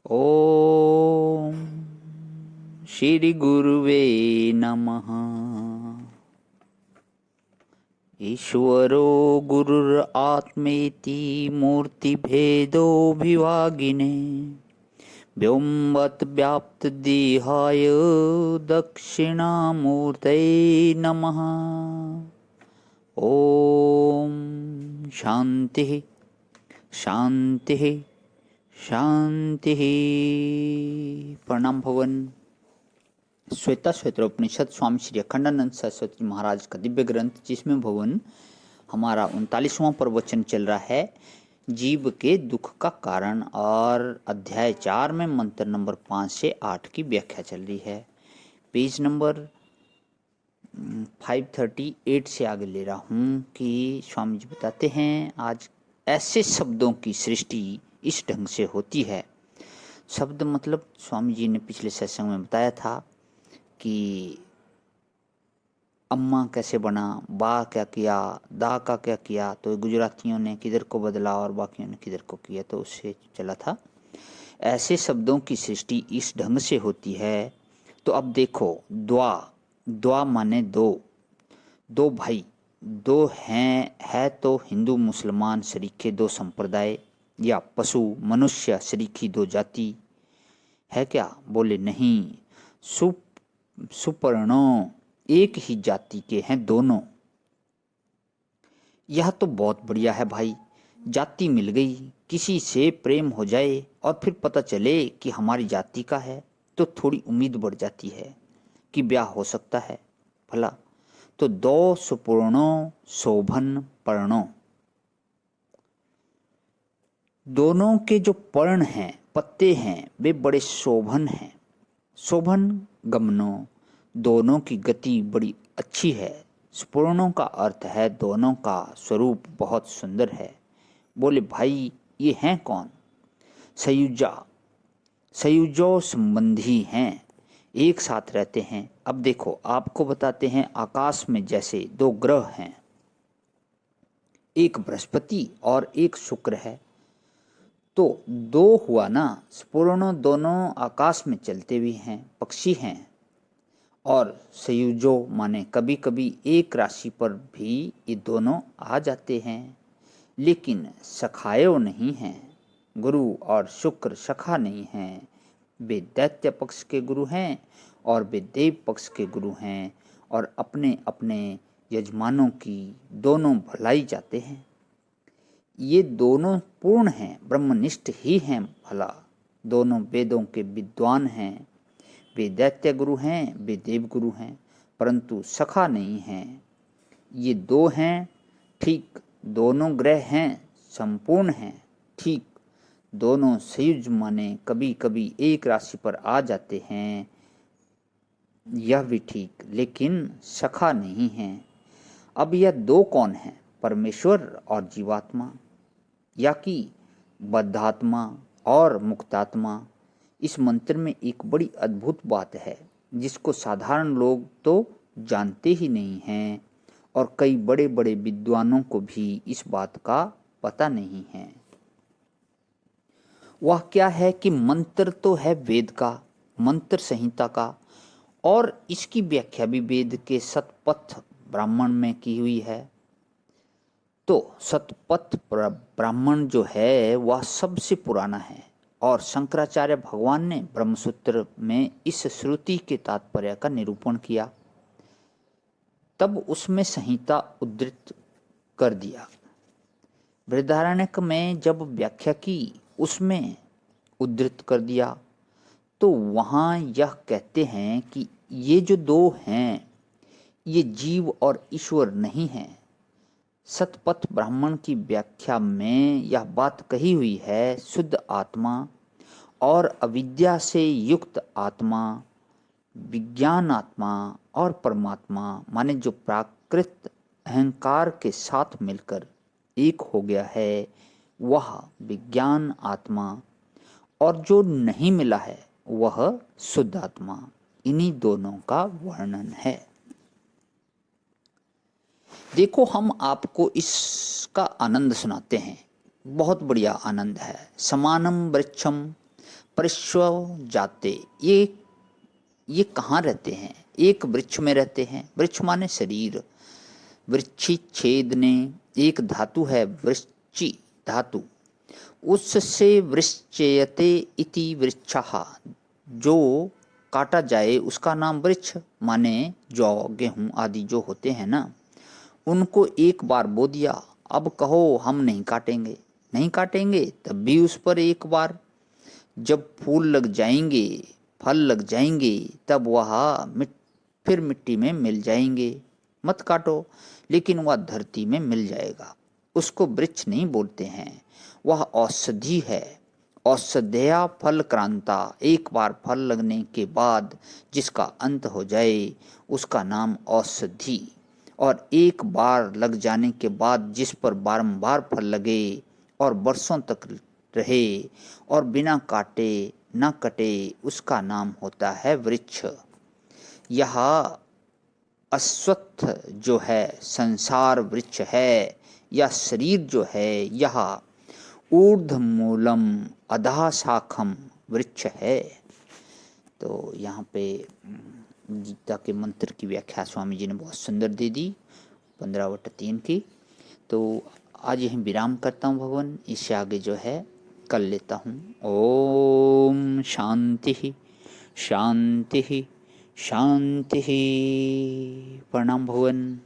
ओम श्री गुरुवे नमः। ईश्वरो गुरुरात्मेति मूर्तिभेदो भिवागिने व्योमवद्व्याप्तदेहाय दक्षिणामूर्तये नमः। ओम शांति शांति शांति। प्रणाम भवन। श्वेता श्वेतोपनिषद स्वामी श्री अखंडानंद सरस्वती महाराज का दिव्य ग्रंथ, जिसमें भवन हमारा 39वां प्रवचन चल रहा है, जीव के दुख का कारण, और अध्याय 4 में मंत्र नंबर 5 से 8 की व्याख्या चल रही है। पेज नंबर 538 से आगे ले रहा हूँ कि स्वामी जी बताते हैं, आज ऐसे शब्दों की सृष्टि इस ढंग से होती है। शब्द मतलब स्वामी जी ने पिछले सत्संग में बताया था कि अम्मा कैसे बना, बा क्या किया, दा का क्या किया, तो गुजरातियों ने किधर को बदला और बाकियों ने किधर को किया, तो उससे चला था। ऐसे शब्दों की सृष्टि इस ढंग से होती है। तो अब देखो, द्वा द्वा माने दो, दो भाई, दो हैं, है तो हिंदू मुसलमान सरीखे दो संप्रदाय, या पशु मनुष्य सरीखी दो जाति है क्या? बोले नहीं, सुपर्णों एक ही जाति के हैं दोनों। यह तो बहुत बढ़िया है भाई, जाति मिल गई, किसी से प्रेम हो जाए और फिर पता चले कि हमारी जाति का है, तो थोड़ी उम्मीद बढ़ जाती है कि ब्याह हो सकता है भला। तो दो सुपर्णों शोभन पर्णों, दोनों के जो पर्ण हैं, पत्ते हैं, वे बड़े शोभन हैं। शोभन गमनों, दोनों की गति बड़ी अच्छी है। सुपर्णों का अर्थ है दोनों का स्वरूप बहुत सुंदर है। बोले भाई ये हैं कौन? सयुजा, सयुजो संबंधी हैं, एक साथ रहते हैं। अब देखो आपको बताते हैं, आकाश में जैसे दो ग्रह हैं, एक बृहस्पति और एक शुक्र है, तो दो हुआ ना। स्पूर्ण दोनों आकाश में चलते भी हैं, पक्षी हैं। और संयुजो माने कभी कभी एक राशि पर भी ये दोनों आ जाते हैं, लेकिन सखायो नहीं हैं। गुरु और शुक्र सखा नहीं हैं। वे दैत्य पक्ष के गुरु हैं और वे देव पक्ष के गुरु हैं, और अपने अपने यजमानों की दोनों भलाई जाते हैं। ये दोनों पूर्ण हैं, ब्रह्मनिष्ठ ही हैं भला। दोनों वेदों के विद्वान हैं। वे दैत्य गुरु हैं, वे देव गुरु हैं, परंतु सखा नहीं हैं। ये दो हैं ठीक, दोनों ग्रह हैं, संपूर्ण हैं ठीक, दोनों संयुज माने कभी कभी एक राशि पर आ जाते हैं, यह भी ठीक, लेकिन सखा नहीं हैं। अब यह दो कौन हैं? परमेश्वर और जीवात्मा, या कि बद्धात्मा और मुक्तात्मा। इस मंत्र में एक बड़ी अद्भुत बात है, जिसको साधारण लोग तो जानते ही नहीं हैं, और कई बड़े बड़े विद्वानों को भी इस बात का पता नहीं है। वह क्या है कि मंत्र तो है वेद का, मंत्र संहिता का, और इसकी व्याख्या भी वेद के शतपथ ब्राह्मण में की हुई है। तो शतपथ ब्राह्मण जो है वह सबसे पुराना है, और शंकराचार्य भगवान ने ब्रह्मसूत्र में इस श्रुति के तात्पर्य का निरूपण किया, तब उसमें संहिता उद्धृत कर दिया। बृहदारण्यक में जब व्याख्या की, उसमें उद्धृत कर दिया। तो वहाँ यह कहते हैं कि ये जो दो हैं, ये जीव और ईश्वर नहीं हैं। शतपथ ब्राह्मण की व्याख्या में यह बात कही हुई है, शुद्ध आत्मा और अविद्या से युक्त आत्मा, विज्ञान आत्मा और परमात्मा माने जो प्राकृत अहंकार के साथ मिलकर एक हो गया है, वह विज्ञान आत्मा, और जो नहीं मिला है वह शुद्ध आत्मा। इन्हीं दोनों का वर्णन है। देखो, हम आपको इसका आनंद सुनाते हैं, बहुत बढ़िया आनंद है। समानम वृक्षम परिश्व जाते, ये कहाँ रहते हैं? एक वृक्ष में रहते हैं। वृक्ष माने शरीर। वृक्षि छेदने, एक धातु है वृश्चि धातु, उससे वृश्चयते इति वृक्षः, जो काटा जाए उसका नाम वृक्ष। माने जौ गेहूं आदि जो होते हैं ना, उनको एक बार बो दिया, अब कहो हम नहीं काटेंगे। नहीं काटेंगे तब भी उस पर एक बार जब फूल लग जाएंगे, फल लग जाएंगे, तब वह फिर मिट्टी में मिल जाएंगे। मत काटो, लेकिन वह धरती में मिल जाएगा। उसको वृक्ष नहीं बोलते हैं, वह औषधि है। औषधया फल क्रांता, एक बार फल लगने के बाद जिसका अंत हो जाए उसका नाम औषधि। और एक बार लग जाने के बाद जिस पर बारंबार फल लगे और वर्षों तक रहे और बिना काटे न कटे, उसका नाम होता है वृक्ष। यह अश्वत्थ जो है संसार वृक्ष है, या शरीर जो है यह ऊर्ध्वमूलम अधः शाखम वृक्ष है। तो यहाँ पे गीता के मंत्र की व्याख्या स्वामी जी ने बहुत सुंदर दे दी 15/3 की। तो आज यहीं विराम करता हूँ भगवान, इससे आगे जो है कल लेता हूँ। ओम शांति शांति शांति। प्रणाम भगवान।